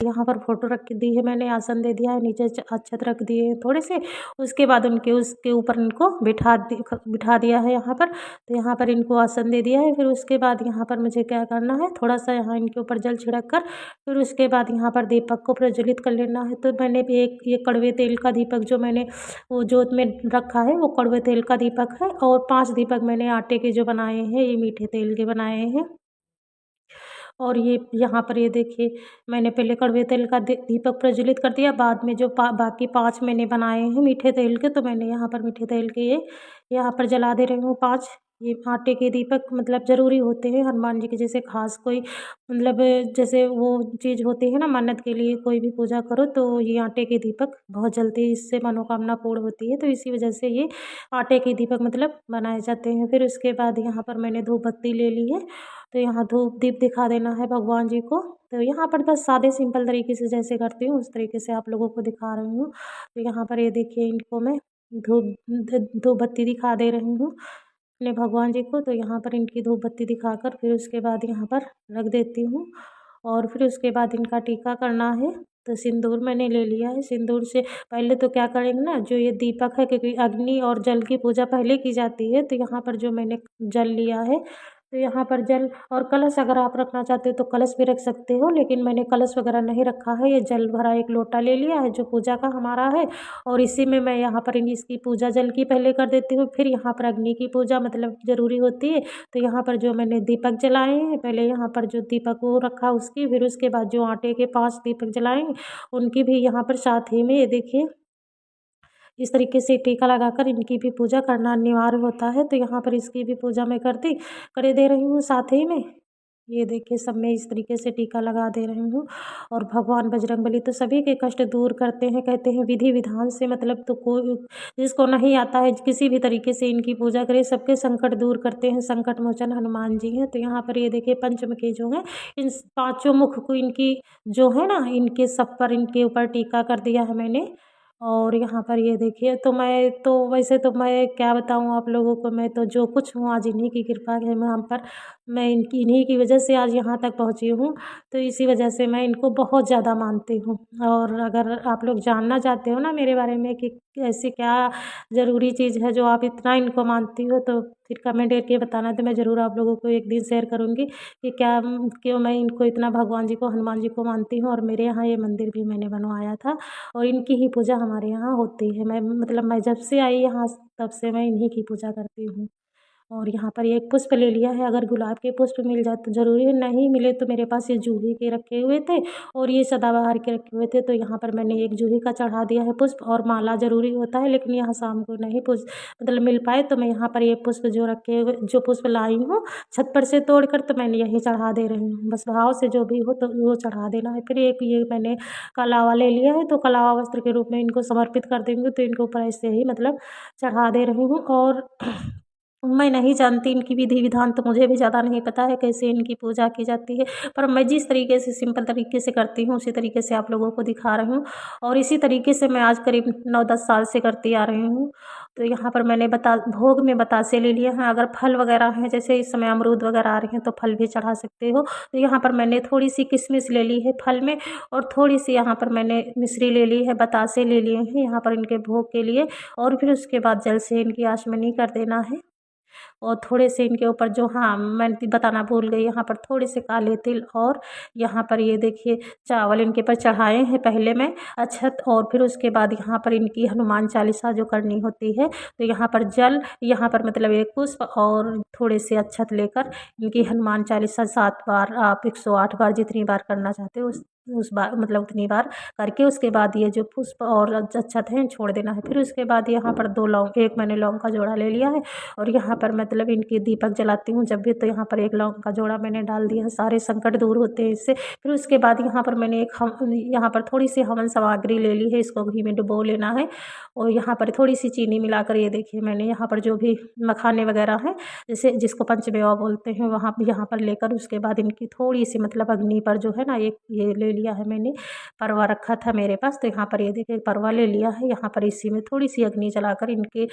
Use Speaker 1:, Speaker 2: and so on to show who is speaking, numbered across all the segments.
Speaker 1: यहाँ पर फ़ोटो रख दी है मैंने, आसन दे दिया है, नीचे अक्षत रख दिए हैं थोड़े से। उसके बाद उसके ऊपर इनको बिठा दिया है यहाँ पर। तो यहाँ पर इनको आसन दे दिया है। फिर उसके बाद यहाँ पर मुझे क्या करना है, थोड़ा सा यहाँ इनके ऊपर जल छिड़क कर फिर उसके बाद यहाँ पर दीपक को प्रज्वलित कर लेना है। तो मैंने भी एक ये कड़वे तेल का दीपक जो मैंने वो जोत में रखा है, वो कड़वे तेल का दीपक है। और 5 दीपक मैंने आटे के जो बनाए हैं, ये मीठे तेल के बनाए हैं। और ये यहाँ पर ये देखिए, मैंने पहले कड़वे तेल का दीपक प्रज्वलित कर दिया, बाद में जो बाकी 5 मैंने बनाए हैं मीठे तेल के, तो मैंने यहाँ पर मीठे तेल के ये यहाँ पर जला दे रही हूँ 5। ये आटे के दीपक मतलब ज़रूरी होते हैं हनुमान जी के, जैसे खास कोई मतलब जैसे वो चीज़ होती है ना, मन्नत के लिए कोई भी पूजा करो तो ये आटे के दीपक बहुत जलते हैं, इससे मनोकामना पूर्ण होती है। तो इसी वजह से ये आटे के दीपक मतलब बनाए जाते हैं। फिर उसके बाद यहाँ पर मैंने धूप बत्ती ले ली है, तो यहाँ धूप दीप दिखा देना है भगवान जी को। तो यहाँ पर बस सादे सिंपल तरीके से जैसे करती हूँ उस तरीके से आप लोगों को दिखा रही हूँ। तो यहाँ पर ये देखिए, इनको मैं धूप बत्ती दिखा दे रही हूँ अपने भगवान जी को। तो यहाँ पर इनकी धूप बत्ती दिखाकर फिर उसके बाद यहाँ पर रख देती हूँ। और फिर उसके बाद इनका टीका करना है। तो सिंदूर मैंने ले लिया है। सिंदूर से पहले तो क्या करेंगे ना, जो ये दीपक है, क्योंकि अग्नि और जल की पूजा पहले की जाती है, तो यहाँ पर जो मैंने जल लिया है, तो यहाँ पर जल और कलश अगर आप रखना चाहते हो तो कलश भी रख सकते हो, लेकिन मैंने कलश वगैरह नहीं रखा है। ये जल भरा एक लोटा ले लिया है जो पूजा का हमारा है, और इसी में मैं यहाँ पर इसकी पूजा जल की पहले कर देती हूँ, फिर यहाँ पर अग्नि की पूजा मतलब ज़रूरी होती है। तो यहाँ पर जो मैंने दीपक जलाए हैं, पहले यहाँ पर जो दीपक वो रखा उसकी, फिर उसके बाद जो आटे के 5 दीपक जलाए हैं उनकी भी यहाँ पर साथ ही में ये देखिए इस तरीके से टीका लगाकर इनकी भी पूजा करना अनिवार्य होता है। तो यहाँ पर इसकी भी पूजा मैं कर दे रही हूँ साथ ही में। ये देखिए, सब में इस तरीके से टीका लगा दे रही हूँ। और भगवान बजरंगबली तो सभी के कष्ट दूर करते हैं, कहते हैं विधि विधान से मतलब तो कोई जिसको नहीं आता है किसी भी तरीके से इनकी पूजा करे, सबके संकट दूर करते हैं। संकट मोचन हनुमान जी हैं। तो यहाँ पर ये देखिए, पंचमुखी जो है, इन 5 मुख को इनकी जो है ना, इनके सब पर इनके ऊपर टीका कर दिया है मैंने। और यहाँ पर ये देखिए, तो मैं तो वैसे तो मैं क्या बताऊँ आप लोगों को, मैं तो जो कुछ हूँ आज इन्हीं की कृपा है मैं हम पर। मैं इन्हीं की वजह से आज यहाँ तक पहुँची हूँ। तो इसी वजह से मैं इनको बहुत ज़्यादा मानती हूँ। और अगर आप लोग जानना चाहते हो ना मेरे बारे में कि ऐसी क्या ज़रूरी चीज़ है जो आप इतना इनको मानती हो, तो फिर कमेंट करके बताना, तो मैं ज़रूर आप लोगों को एक दिन शेयर करूँगी कि क्यों मैं इनको इतना भगवान जी को, हनुमान जी को मानती हूँ। और मेरे यहाँ ये मंदिर भी मैंने बनवाया था और इनकी ही पूजा हमारे यहाँ होती है। मैं जब से आई यहाँ तब से मैं इन्हीं की पूजा करती हूँ। और यहाँ पर एक पुष्प ले लिया है, अगर गुलाब के पुष्प मिल जाए तो ज़रूरी है, नहीं मिले तो मेरे पास ये जूही के रखे हुए थे और ये सदाबहार के रखे हुए थे। तो यहाँ पर मैंने एक जूही का चढ़ा दिया है पुष्प, और माला ज़रूरी होता है, लेकिन यहाँ शाम को नहीं पुष्प मतलब मिल पाए, तो मैं यहाँ पर ये पुष्प जो रखे हुए, जो पुष्प लाई हूँ छत पर से तोड़ कर, तो मैंने यहीं चढ़ा दे रही हूँ। बस भाव से जो भी हो तो वो चढ़ा देना है। फिर एक ये मैंने कलावा ले लिया है, तो कलावा वस्त्र के रूप में इनको समर्पित कर देंगे, तो इनके ऊपर ऐसे ही मतलब चढ़ा दे रही हूँ। और मैं नहीं जानती इनकी विधि विधान, तो मुझे भी ज़्यादा नहीं पता है कैसे इनकी पूजा की जाती है, पर मैं जिस तरीके से सिंपल तरीके से करती हूँ उसी तरीके से आप लोगों को दिखा रही हूँ। और इसी तरीके से मैं आज करीब 9-10 साल से करती आ रही हूँ। तो यहाँ पर मैंने भोग में बतासे ले लिए हैं। अगर फल वगैरह हैं, जैसे इस समय अमरूद वगैरह आ रहे हैं, तो फल भी चढ़ा सकते हो। तो यहाँ पर मैंने थोड़ी सी किशमिश ले ली है फल में, और थोड़ी सी यहाँ पर मैंने मिश्री ले ली है, बतासे ले लिए हैं यहाँ पर इनके भोग के लिए। और फिर उसके बाद जल से इनकी आचमनी कर देना है। और थोड़े से इनके ऊपर जो, हाँ मैं बताना भूल गई, यहाँ पर थोड़े से काले तिल, और यहाँ पर ये देखिए चावल इनके पर चढ़ाए हैं पहले मैं अक्षत। और फिर उसके बाद यहाँ पर इनकी हनुमान चालीसा जो करनी होती है, तो यहाँ पर जल, यहाँ पर मतलब एक पुष्प और थोड़े से अक्षत लेकर इनकी हनुमान चालीसा 7 बार, आप 108 बार जितनी बार करना चाहते हो उस बार मतलब उतनी बार करके, उसके बाद ये जो पुष्प और अक्षत हैं छोड़ देना है। फिर उसके बाद यहाँ पर 2 लौंग, एक मैंने लौंग का जोड़ा ले लिया है, और यहाँ पर मतलब इनकी दीपक जलाती हूँ जब भी, तो यहाँ पर एक लौंग का जोड़ा मैंने डाल दिया है, सारे संकट दूर होते हैं इससे। फिर उसके बाद यहाँ पर मैंने यहाँ पर थोड़ी सी हवन सामग्री ले ली है, इसको घी में डुबो लेना है। और यहाँ पर थोड़ी सी चीनी मिलाकर, ये देखिए मैंने यहाँ पर जो भी मखाने वगैरह हैं, जैसे जिसको पंचमेवा बोलते हैं, वहाँ यहाँ पर लेकर उसके बाद इनकी थोड़ी सी मतलब अग्नि पर जो है ना, एक ये ले लिया है मैंने, परवा रखा था मेरे पास, तो यहाँ पर ये देखिए परवा ले लिया है। यहाँ पर इसी में थोड़ी सी अग्नि जलाकर इनके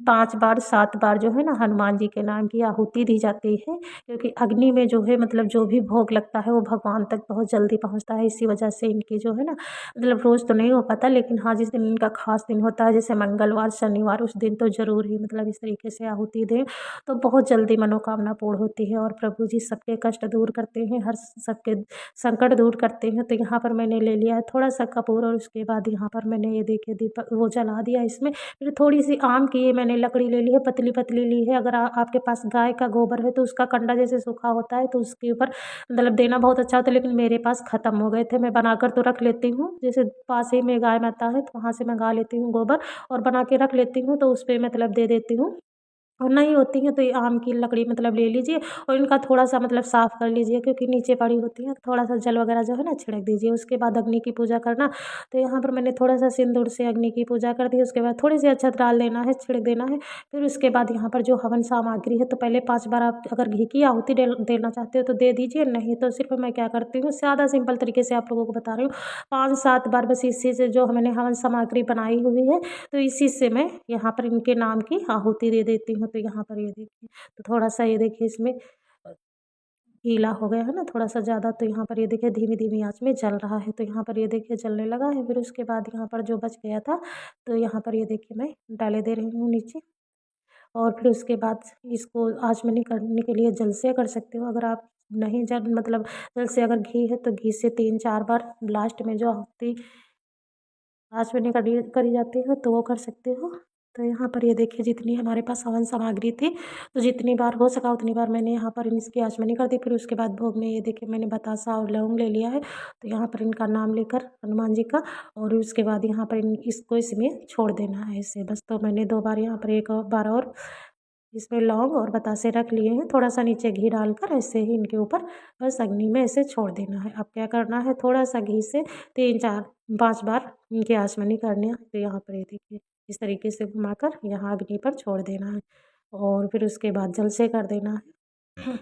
Speaker 1: 5 बार 7 बार जो है ना हनुमान जी के नाम की आहुति दी जाती है, क्योंकि अग्नि में जो है मतलब जो भी भोग लगता है वो भगवान तक बहुत जल्दी पहुँचता है। इसी वजह से इनकी जो है ना मतलब रोज़ तो नहीं हो पाता, लेकिन हाँ, जिस दिन इनका ख़ास दिन होता है जैसे मंगलवार, शनिवार, उस दिन तो ज़रूर ही मतलब इस तरीके से आहुति दें, तो बहुत जल्दी मनोकामना पूर्ण होती है और प्रभु जी सबके कष्ट दूर करते हैं, हर सबके संकट दूर करते हैं। तो यहाँ पर मैंने ले लिया है थोड़ा-सा कपूर और उसके बाद यहाँ पर मैंने ये देखिए दीपक वो जला दिया इसमें। फिर थोड़ी-सी आम की ये मैंने लकड़ी ले ली है, पतली-पतली ली है। अगर आपके पास गाय का गोबर है तो उसका कंडा जैसे सूखा होता है तो उसके ऊपर मतलब देना बहुत अच्छा होता है, लेकिन मेरे पास ख़त्म हो गए थे। मैं बनाकर तो रख लेती हूँ, जैसे पास ही में गाय माता है तो वहाँ से मँगा लेती हूँ गोबर और बना के रख लेती हूँ, तो उसपे मतलब दे देती हूँ। और नहीं होती हैं तो ये आम की लकड़ी मतलब ले लीजिए और इनका थोड़ा-सा मतलब साफ़ कर लीजिए, क्योंकि नीचे पड़ी होती हैं, थोड़ा-सा जल वगैरह जो है ना छिड़क दीजिए। उसके बाद अग्नि की पूजा करना, तो यहाँ पर मैंने थोड़ा-सा सिंदूर से अग्नि की पूजा कर दी। उसके बाद थोड़ी-सी अक्षत डाल देना है, छिड़क देना है। फिर उसके बाद यहाँ पर जो हवन सामग्री है, तो पहले 5 बार आप अगर घी की आहुति देना चाहते हो तो दे दीजिए, नहीं तो सिर्फ़ मैं क्या करती हूँ सादा सिंपल तरीके से आप लोगों को बता रही हूँ। 5-7 बार बस इसी से जो मैंने हवन सामग्री बनाई हुई है, तो इसी से मैं यहाँ पर इनके नाम की आहुति दे देती हूँ। तो यहाँ पर ये देखिए, तो थोड़ा-सा ये देखिए इसमें गीला हो गया है ना थोड़ा-सा ज़्यादा, तो यहाँ पर ये देखिए धीमी-धीमी आँच में जल रहा है। तो यहाँ पर ये देखिए जलने लगा है। फिर उसके बाद यहाँ पर जो बच गया था, तो यहाँ पर ये देखिए मैं डाले दे रही हूँ नीचे। और फिर उसके बाद इसको आचमनी करने के लिए जल से कर सकते हो। अगर आप नहीं जल मतलब जल से अगर घी है तो घी से 3-4 बार लास्ट में जो आहुति आचमनी करी जाती है तो वो कर सकते हो। तो यहाँ पर ये देखिए जितनी हमारे पास हवन सामग्री थी, तो जितनी बार हो सका उतनी बार मैंने यहाँ पर इसकी आचमनी कर दी। फिर उसके बाद भोग में ये देखिए मैंने बतासा और लौंग ले लिया है, तो यहाँ पर इनका नाम लेकर हनुमान जी का, और उसके बाद यहाँ पर इसको इसमें छोड़ देना है ऐसे बस। तो मैंने 2 बार यहाँ पर एक और बार और इसमें लौंग और बतासे रख लिए हैं, थोड़ा-सा नीचे घी डालकर ऐसे ही इनके ऊपर बस अग्नि में ऐसे छोड़ देना है। अब क्या करना है, थोड़ा-सा घी से 3-4-5 बार इनकी आचमनी करनी है। तो यहाँ पर ये देखिए इस तरीके से घुमाकर यहाँ अग्नि पर छोड़ देना है और फिर उसके बाद जल से कर देना है।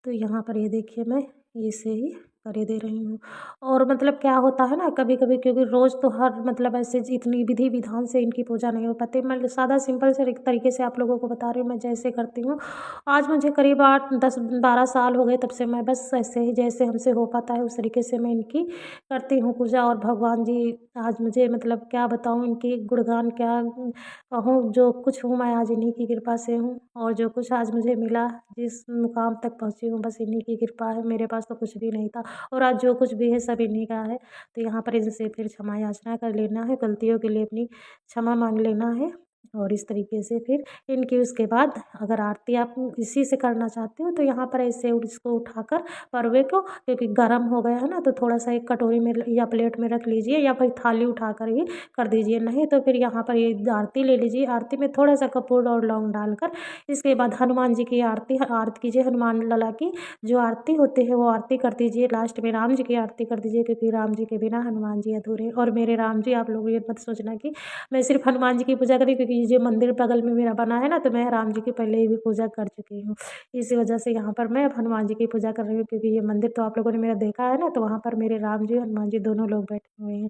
Speaker 1: तो यहाँ पर ये देखिए मैं इसे ही कर ही दे रही हूँ। और मतलब क्या होता है ना कभी-कभी, क्योंकि रोज़ तो हर मतलब ऐसे इतनी विधि-विधान से इनकी पूजा नहीं हो पाती। मैं सादा सिंपल से एक तरीके से आप लोगों को बता रही हूँ मैं जैसे करती हूँ। आज मुझे करीब 8, 10, 12 साल हो गए तब से मैं बस ऐसे ही जैसे हमसे हो पाता है उस तरीके से मैं इनकी करती हूँ पूजा। और भगवान जी आज मुझे मतलब क्या बताऊँ इनकी गुणगान क्या कहूँ, जो कुछ हूँ मैं आज इन्हीं की कृपा से हूँ, और जो कुछ आज मुझे मिला, जिस मुकाम तक पहुँची हूँ बस इन्हीं की कृपा है। मेरे पास तो कुछ भी नहीं था और आज जो कुछ भी है सब इन्हीं का है। तो यहाँ पर इनसे फिर क्षमा याचना कर लेना है, गलतियों के लिए अपनी क्षमा माँग लेना है। और इस तरीके से फिर इनकी उसके बाद अगर आरती आप इसी से करना चाहते हो तो यहाँ पर ऐसे इसको उठाकर परवे को, क्योंकि गर्म हो गया है ना, तो थोड़ा-सा एक कटोरी में या प्लेट में रख लीजिए या फिर थाली उठाकर ही कर दीजिए। नहीं तो फिर यहाँ पर ये आरती ले लीजिए, आरती में थोड़ा-सा कपूर और लौंग डालकर इसके बाद हनुमान जी की आरती कीजिए। हनुमान लला की जो आरती होती है वो आरती कर दीजिए। लास्ट में राम जी की आरती कर दीजिए, क्योंकि राम जी के बिना हनुमान जी अधूरे हैं। और मेरे राम जी, आप लोग ये मत सोचना कि मैं सिर्फ़ हनुमान जी की पूजा करी, क्योंकि ये जो मंदिर बगल में मेरा बना है ना, तो मैं राम जी की पहले ही भी पूजा कर चुकी हूँ। इसी वजह से यहाँ पर मैं अब हनुमान जी की पूजा कर रही हूँ, क्योंकि ये मंदिर तो आप लोगों ने मेरा देखा है ना, तो वहाँ पर मेरे राम जी, हनुमान जी दोनों लोग बैठे हुए हैं।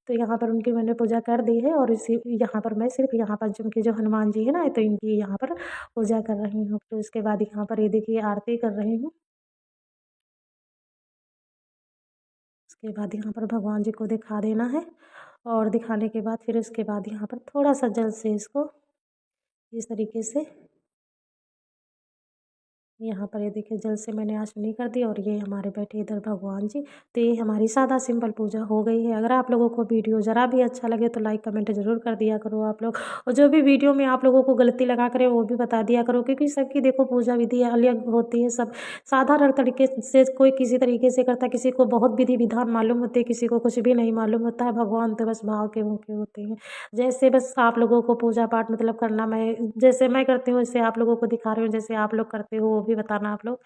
Speaker 1: तो यहाँ पर उनकी मैंने पूजा कर दी है और इसी यहाँ पर मैं सिर्फ़ यहाँ पर जिनके जो हनुमान जी है ना, तो इनकी यहाँ पर पूजा कर रही हूँ। फिर उसके बाद यहाँ पर ये देखिए आरती कर रही हूँ। उसके बाद यहाँ पर भगवान जी को दिखा देना है और दिखाने के बाद फिर उसके बाद यहाँ पर थोड़ा-सा जल से इसको इस तरीके से यहाँ पर ये देखिए जल से मैंने आचमनी कर दी और ये हमारे बैठे इधर भगवान जी। तो ये हमारी सादा सिंपल पूजा हो गई है। अगर आप लोगों को वीडियो ज़रा भी अच्छा लगे तो लाइक कमेंट ज़रूर कर दिया करो आप लोग, और जो भी वीडियो में आप लोगों को गलती लगा करे वो भी बता दिया करो, क्योंकि सबकी देखो पूजा विधि अलग होती है। सब साधारण तरीके से कोई किसी तरीके से करता है, किसी को बहुत विधि विधान मालूम होती है, किसी को कुछ भी नहीं मालूम होता है। भगवान तो बस भाव के भूखे होते हैं। जैसे बस आप लोगों को पूजा पाठ मतलब करना, मैं जैसे मैं करती हूँ वैसे आप लोगों को दिखा रही हूँ, जैसे आप लोग करते हो वो भी बताना आप लोग।